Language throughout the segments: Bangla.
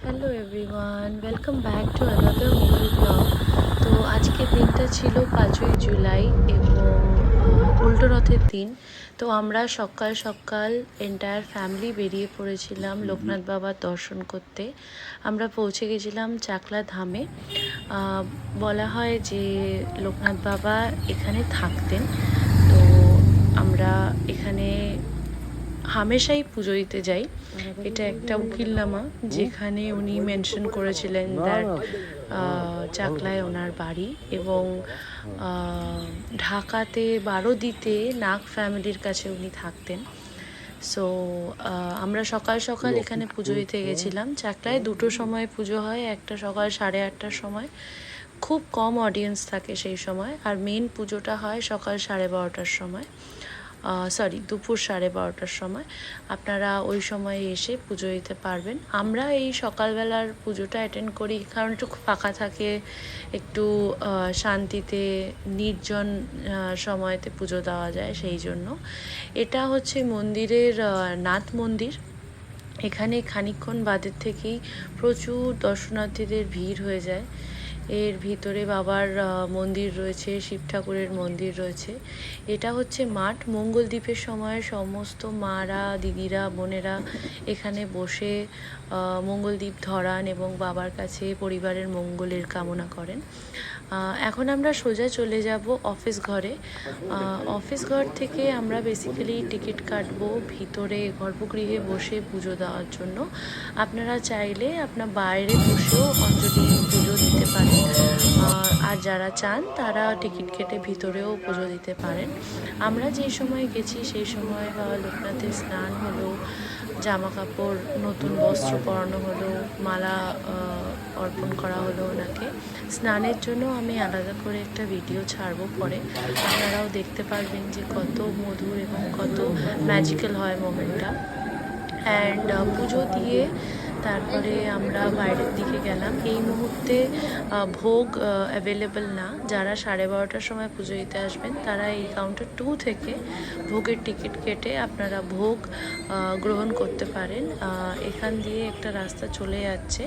Hello everyone, welcome back to another movie blog. তো আজকের দিনটা ছিল 5ই জুলাই এবং উল্টো রথের দিন। তো আমরা সকাল সকাল এন্টায়ার ফ্যামিলি বেরিয়ে পড়েছিলাম লোকনাথ বাবার দর্শন করতে। আমরা পৌঁছে গেছিলাম চাকলা ধামে। বলা হয় যে লোকনাথ বাবা এখানে থাকতেন। তো আমরা এখানে হামেশাই পুজো দিতে যাই। এটা একটা উকিলনামা যেখানে উনি মেনশন করেছিলেন দ্যাট চাকলায় ওনার বাড়ি এবং ঢাকাতে বারোদিতে নাগ ফ্যামিলির কাছে উনি থাকতেন। সো আমরা সকাল সকাল এখানে পুজো দিতে গেছিলাম। চাকলায় দুটো সময় পুজো হয়, একটা সকাল 8:30টার সময়, খুব কম অডিয়েন্স থাকে সেই সময়, আর মেন পুজোটা হয় সকাল 12:30টার সময়, দুপুর 12:30টার সময়। আপনারা ওই সময় এসে পুজো দিতে পারবেন। আমরা এই সকালবেলার পুজোটা অ্যাটেন্ড করি কারণ একটু ফাঁকা থাকে, একটু শান্তিতে নির্জন সময়তে পুজো দেওয়া যায়, সেই জন্য। এটা হচ্ছে মন্দিরের নাথ মন্দির। এখানে খানিকক্ষণ বাদের থেকেই প্রচুর দর্শনার্থীদের ভিড় হয়ে যায়। এর ভিতরে বাবার মন্দির রয়েছে, শিব ঠাকুরের মন্দির রয়েছে। এটা হচ্ছে মাঠ। মঙ্গলদ্বীপের সময় সমস্ত মারা, দিদিরা, বোনেরা এখানে বসে মঙ্গলদ্বীপ ধরান এবং বাবার কাছে পরিবারের মঙ্গলের কামনা করেন। এখন আমরা সোজা চলে যাব অফিস ঘরে। অফিস ঘর থেকে আমরা বেসিক্যালি টিকিট কাটবো ভিতরে গর্ভগৃহে বসে পুজো দেওয়ার জন্য। আপনারা চাইলে আপনার বাইরে বসেও অঞ্জলি পুজো দিতে পারেন, আর যারা চান তারা টিকিট কেটে ভিতরেও পুজো দিতে পারেন। আমরা যেই সময় গেছি সেই সময় বাবা লোকনাথের স্নান হলো, জামা কাপড় নতুন বস্ত্র পরানো হলো, মালা অর্পণ করা হলো ওনাকে। স্নানের জন্য আমি আলাদা করে একটা ভিডিও ছাড়বো পরে, আপনারাও দেখতে পারবেন যে কত মধুর এবং কত ম্যাজিক্যাল হয় মোমেন্টটা। অ্যান্ড পুজো দিয়ে তারপরে আমরা বাইরের দিকে গেলাম। এই মুহূর্তে ভোগ অ্যাভেলেবেল না। যারা 12:30টার সময় পুজো দিতে আসবেন তারা এই কাউন্টার 2 থেকে ভোগের টিকিট কেটে আপনারা ভোগ গ্রহণ করতে পারেন। এখান দিয়ে একটা রাস্তা চলে যাচ্ছে,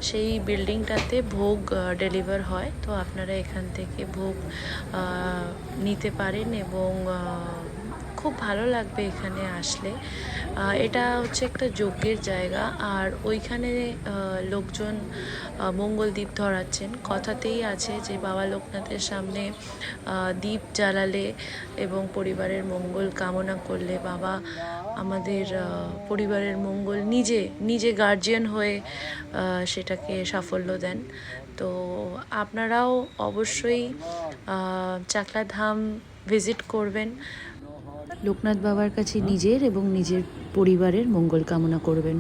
সেই বিল্ডিংটাতে ভোগ ডেলিভার হয়। তো আপনারা এখান থেকে ভোগ নিতে পারেন এবং খুব ভালো লাগবে এখানে আসলে। এটা হচ্ছে একটা যজ্ঞের জায়গা, আর ওইখানে লোকজন মঙ্গলদ্বীপ ধরাচ্ছেন। কথাতেই আছে যে বাবা লোকনাথের সামনে দীপ জ্বালালে এবং পরিবারের মঙ্গল কামনা করলে বাবা আমাদের পরিবারের মঙ্গল নিজে গার্জিয়ান হয়ে সেটাকে সাফল্য দেন। তো আপনারাও অবশ্যই চাকলা ধাম ভিজিট করবেন, লোকনাথ বাবার কাছে নিজের এবং নিজের পরিবারের মঙ্গল কামনা করবেন।